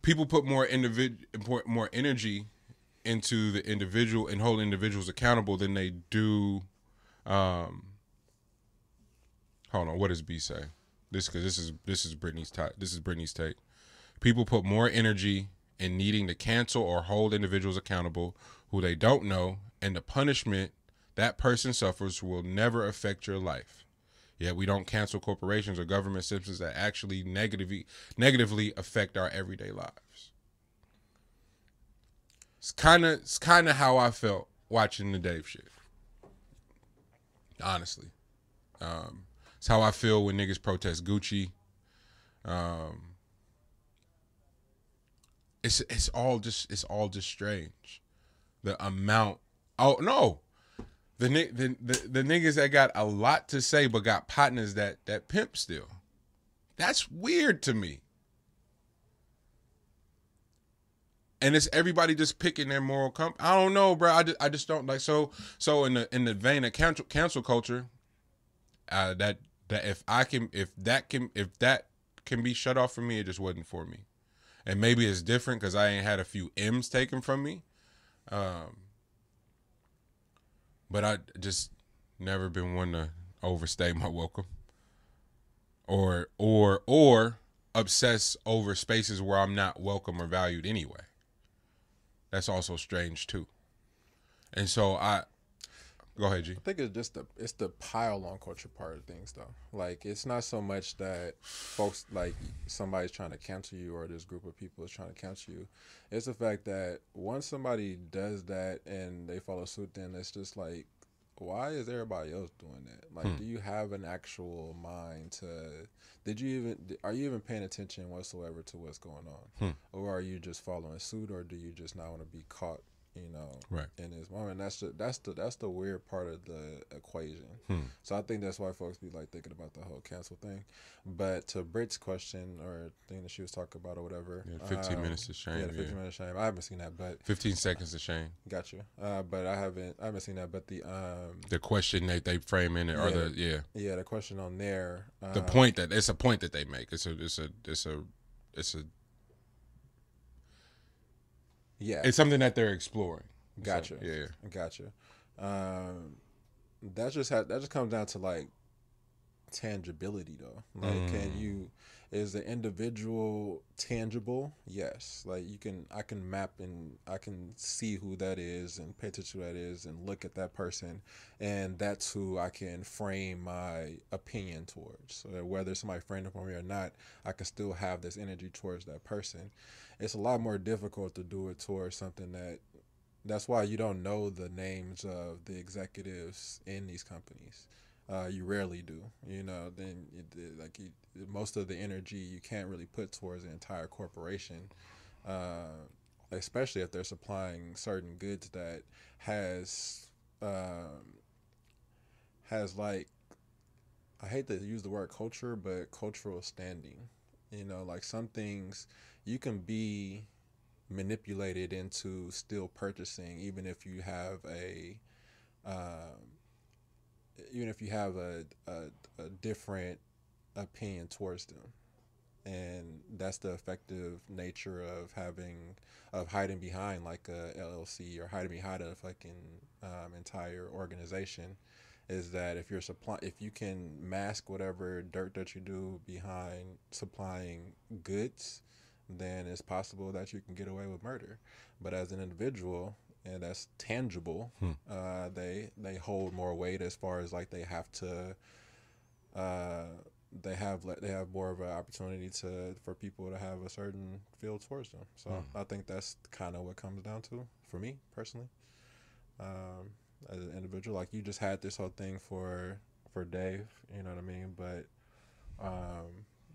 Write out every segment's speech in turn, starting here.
people put more more energy into the individual and hold individuals accountable than they do. Hold on, what does B say? Because this is Brittany's take. People put more energy in needing to cancel or hold individuals accountable who they don't know, and the punishment that person suffers will never affect your life. Yet we don't cancel corporations or government systems that actually negatively affect our everyday lives. It's kind of how I felt watching the Dave shit. Honestly, it's how I feel when niggas protest Gucci. It's all just strange. The amount. Oh no, the niggas that got a lot to say but got partners that pimp still. That's weird to me. And it's everybody just picking their moral compass. I don't know, bro. I just don't like so in the vein of cancel culture. That if that can be shut off for me, it just wasn't for me. And maybe it's different because I ain't had a few M's taken from me. But I just never been one to overstay my welcome. Or obsess over spaces where I'm not welcome or valued anyway. That's also strange too. And so go ahead, G. I think it's just the pile on culture part of things though. Like it's not so much that folks like somebody's trying to cancel you or this group of people is trying to cancel you. It's the fact that once somebody does that and they follow suit, then it's just like, why is everybody else doing that? Like, do you have an actual mind to? Are you even paying attention whatsoever to what's going on, or are you just following suit, or do you just not want to be caught? Right. In this moment, that's the weird part of the equation. So I think that's why folks be like thinking about the whole cancel thing. But to Britt's question or thing that she was talking about or whatever, 15 minutes of shame. Yeah, 15 minutes of shame. I haven't seen that, but 15 seconds of shame. Got you. But I haven't seen that. But the question that they frame in it, or the question on there, the point that it's a point that they make. It's a yeah. It's something that they're exploring. Gotcha. So, yeah. Gotcha. That just comes down to like tangibility though. Like is the individual tangible? Yes. Like I can map and I can see who that is and pay attention to who that is and look at that person, and that's who I can frame my opinion towards. So that whether somebody framed it for me or not, I can still have this energy towards that person. It's a lot more difficult to do it towards something that's why you don't know the names of the executives in these companies. You rarely do, then most of the energy you can't really put towards the entire corporation, especially if they're supplying certain goods that has like, I hate to use the word culture, but cultural standing. Like some things you can be manipulated into still purchasing, even if you have a different opinion towards them. And that's the effective nature of hiding behind like a LLC or hiding behind a fucking entire organization, is that if you can mask whatever dirt that you do behind supplying goods, then it's possible that you can get away with murder. But as an individual, and that's tangible, they hold more weight as far as like they have more of an opportunity for people to have a certain feel towards them. So I think that's kind of what comes down to for me personally. As an individual, like you just had this whole thing for Dave, you know what I mean? But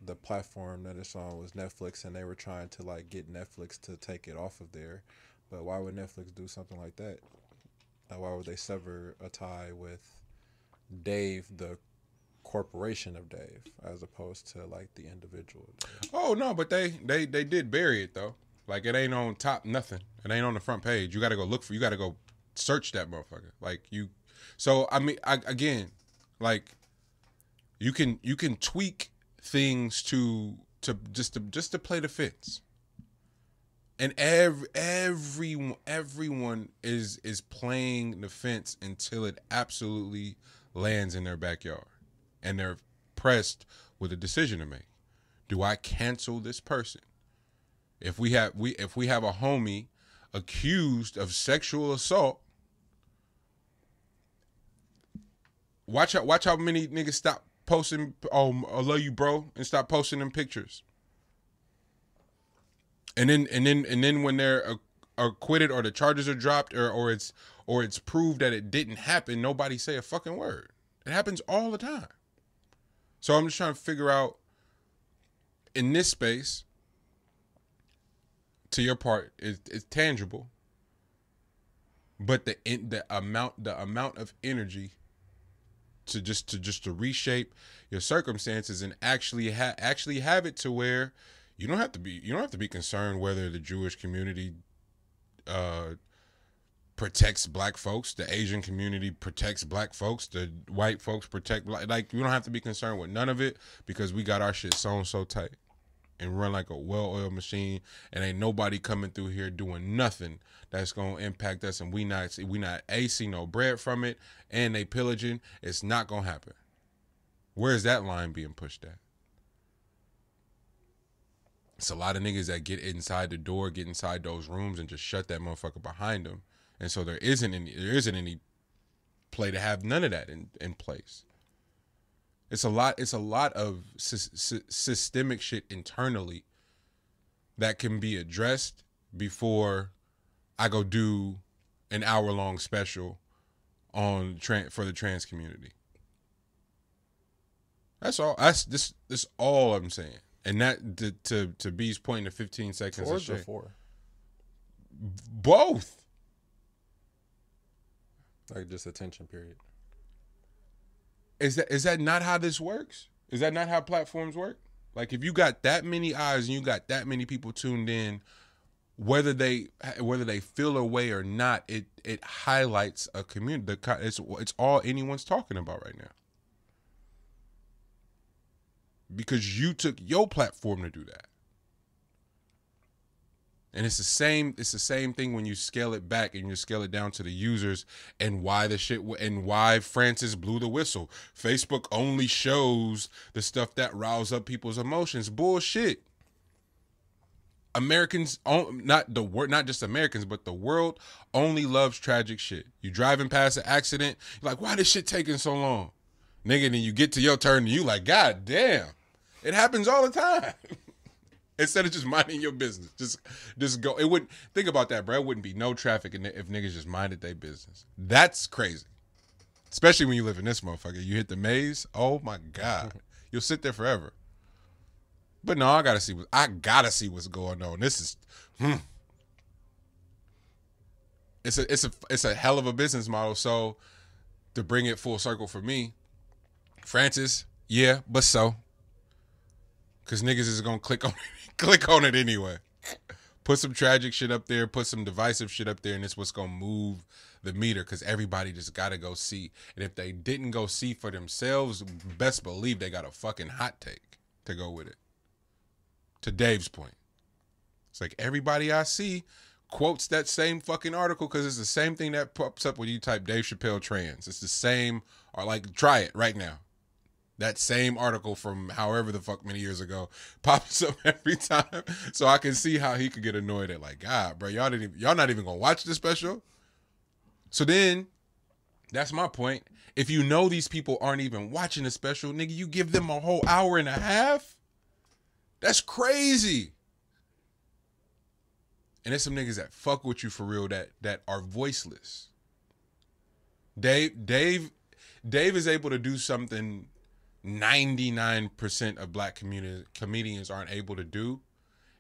the platform that it's on was Netflix, and they were trying to like get Netflix to take it off of there. But why would Netflix do something like that? Why would they sever a tie with Dave, the corporation of Dave, as opposed to like the individual Dave? Oh no, but they did bury it though. Like it ain't on top nothing. It ain't on the front page. You got to go search that motherfucker. Like you. So I mean, again, like you can tweak things to just to play the fence. And everyone is playing the fence until it absolutely lands in their backyard, and they're pressed with a decision to make. Do I cancel this person? If we have a homie accused of sexual assault, watch how many niggas stop posting I love you bro and stop posting them pictures. And then when they're acquitted or the charges are dropped or it's proved that it didn't happen, nobody say a fucking word. It happens all the time. So I'm just trying to figure out in this space, to your part, it's tangible, but the amount of energy to reshape your circumstances and actually have it to where you don't have to be concerned whether the Jewish community protects black folks, the Asian community protects black folks, the white folks protect like we don't have to be concerned with none of it because we got our shit sewn so tight and run like a well-oiled machine, and ain't nobody coming through here doing nothing that's gonna impact us, and we not see no bread from it, and they pillaging. It's not gonna happen. Where's that line being pushed at? It's a lot of niggas that get inside the door, get inside those rooms, and just shut that motherfucker behind them, and so there isn't any play to have none of that in place. It's a lot of systemic shit internally that can be addressed before I go do an hour-long special on for the trans community. That's all. This all I'm saying. And that to B's point in the 15 seconds. Towards or for? Both. Like just attention period. Is that not how this works? Is that not how platforms work? Like if you got that many eyes and you got that many people tuned in, whether they feel a way or not, it highlights a community. It's all anyone's talking about right now. Because you took your platform to do that. And it's the same thing when you scale it back and you scale it down to the users and why why Francis blew the whistle. Facebook only shows the stuff that riles up people's emotions. Bullshit. Americans, not just Americans, but the world only loves tragic shit. You driving past an accident, you're like, why this shit taking so long? Nigga, then you get to your turn and you like, God damn. It happens all the time. Instead of just minding your business, just go. It wouldn't think about that, bro. It wouldn't be no traffic if niggas just minded their business. That's crazy, especially when you live in this motherfucker. You hit the maze. Oh my God, you'll sit there forever. But no, I gotta see what's going on. This is, it's a hell of a business model. So to bring it full circle for me, Francis, yeah, but so. Because niggas is going to click on it anyway. Put some tragic shit up there. Put some divisive shit up there. And it's what's going to move the meter. Because everybody just got to go see. And if they didn't go see for themselves, best believe they got a fucking hot take to go with it. To Dave's point. It's like everybody I see quotes that same fucking article because it's the same thing that pops up when you type Dave Chappelle trans. It's the same. Or like, try it right now. That same article from however the fuck many years ago pops up every time, so I can see how he could get annoyed at like, God, bro, y'all not even gonna watch the special. So then, that's my point. If you know these people aren't even watching the special, nigga, you give them a whole hour and a half. That's crazy. And there's some niggas that fuck with you for real that are voiceless. Dave is able to do something 99% of black comedians aren't able to do,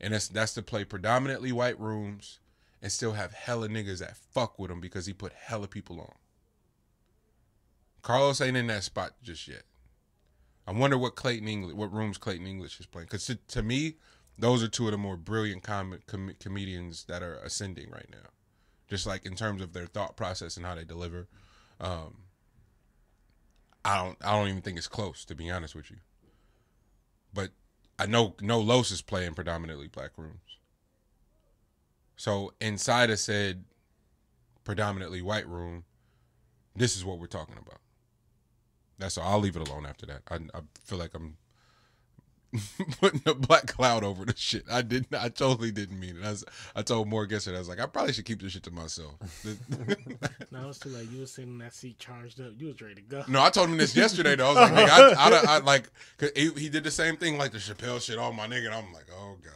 and that's to play predominantly white rooms and still have hella niggas that fuck with him because he put hella people on. Carlos ain't in that spot just yet. I wonder what rooms Clayton English is playing, because to me, those are two of the more brilliant comedians that are ascending right now, just like in terms of their thought process and how they deliver. I don't even think it's close, to be honest with you. But I know No Los is playing predominantly black rooms. So inside a said predominantly white room, this is what we're talking about. That's all. I'll leave it alone after that. I feel like I'm putting a black cloud over the shit. I totally didn't mean it. I told Morgan yesterday, I was like, I probably should keep this shit to myself. No, it's too late. You was sitting in that seat charged up. You was ready to go. No, I told him this yesterday though. I was like, nigga, I like, cause he did the same thing like the Chappelle shit on my nigga. And I'm like, oh God,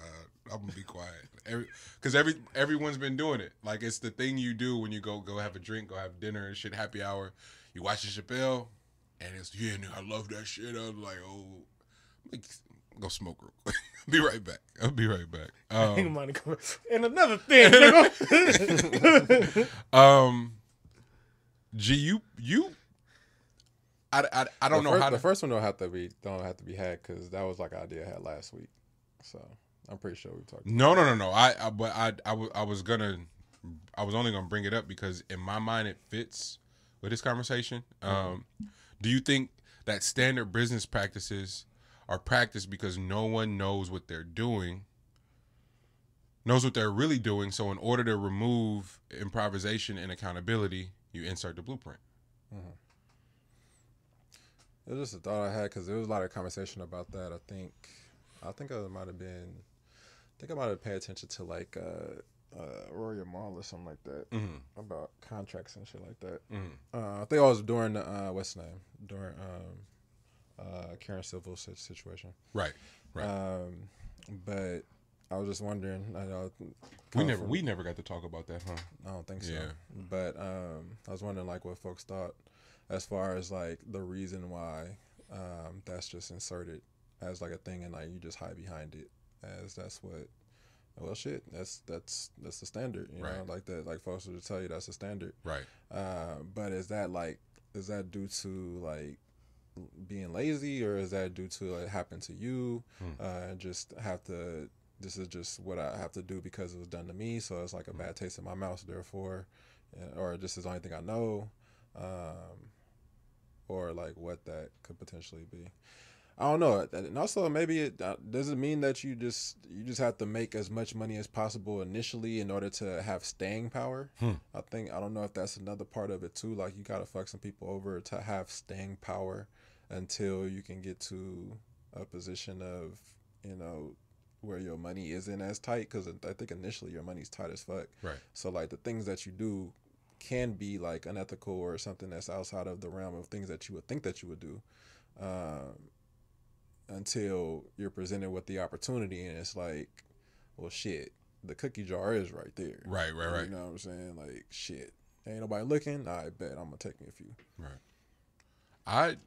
I'm gonna be quiet. Because everyone's been doing it. Like it's the thing you do when you go have a drink, go have dinner and shit, happy hour. You watch the Chappelle, and it's nigga, I love that shit. I was like, oh, like, go smoke real quick. I'll be right back. And another thing, nigga. G, I don't know how the first one don't have to be had because that was like an idea I had last week. So I'm pretty sure we talked. No. I was only gonna bring it up because in my mind it fits with this conversation. Do you think that standard business practices are practiced because no one knows what they're doing, knows what they're really doing? So in order to remove improvisation and accountability, you insert the blueprint. Mm-hmm. It was just a thought I had because there was a lot of conversation about that. I think I might have paid attention to like Rory Mal or something like that about contracts and shit like that. I think I was during what's the name during Karen Civil's situation. Right. But I was just wondering. I know we never got to talk about that, huh? I don't think so. Yeah. But I was wondering like what folks thought as far as like the reason why that's just inserted as like a thing and like you just hide behind it as that's what. Well, shit, that's the standard, you know, like that. Like folks will tell you that's the standard, right? But is that due to like being lazy, or is that due to it happened to you? Just have to. This is just what I have to do because it was done to me, so it's like a bad taste in my mouth. Therefore, or this is the only thing I know, or like what that could potentially be. I don't know. And also, maybe it doesn't mean that you just have to make as much money as possible initially in order to have staying power. I don't know if that's another part of it too. Like you gotta fuck some people over to have staying power until you can get to a position of, you know, where your money isn't as tight. Because I think initially your money's tight as fuck. Right. So like the things that you do can be like unethical or something that's outside of the realm of things that you would think that you would do. Until you're presented with the opportunity and it's like, well, shit, the cookie jar is right there. Right. You know what I'm saying? Like, shit, ain't nobody looking. I bet I'm gonna take me a few. Right.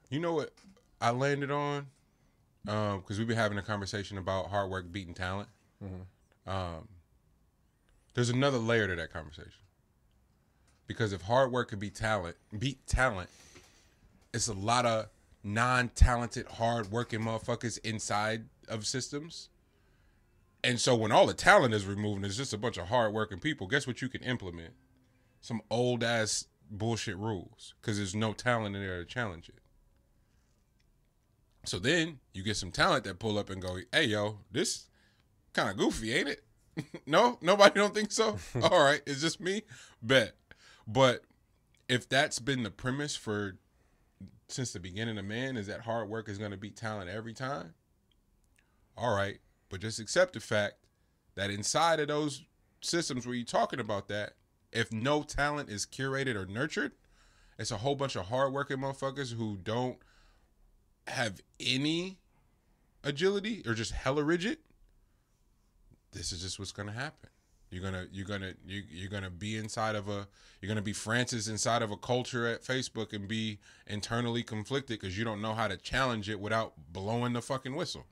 You know what I landed on? Because we've been having a conversation about hard work beating talent. There's another layer to that conversation. Because if hard work could beat talent, it's a lot of non-talented, hard-working motherfuckers inside of systems. And so when all the talent is removed and it's just a bunch of hard-working people, guess what you can implement? Some old-ass bullshit rules. Because there's no talent in there to challenge it. So then you get some talent that pull up and go, hey, yo, this kind of goofy, ain't it? No? Nobody don't think so? All right, it's just me? Bet. But if that's been the premise for since the beginning of man, is that hard work is going to beat talent every time? All right. But just accept the fact that inside of those systems where you're talking about that, if no talent is curated or nurtured, it's a whole bunch of hardworking motherfuckers who don't have any agility or just hella rigid. This is just what's going to happen. You're gonna be inside of you're gonna be Francis inside of a culture at Facebook and be internally conflicted because you don't know how to challenge it without blowing the fucking whistle.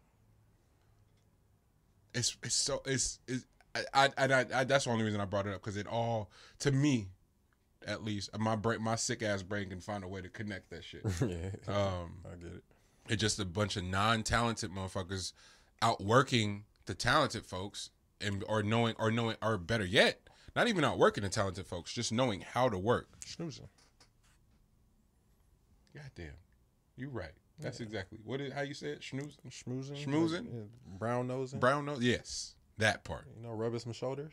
That's the only reason I brought it up, because it all, to me, at least my sick ass brain can find a way to connect that shit. I get it. It's just a bunch of non-talented motherfuckers outworking the talented folks. Or knowing, or better yet, not even outworking the talented folks, just knowing how to work. Schnoozing. Goddamn, you right. That's exactly how you say it. Schmoozing. Yeah. Brown nosing. Yes, that part. You know, rubbing some shoulders.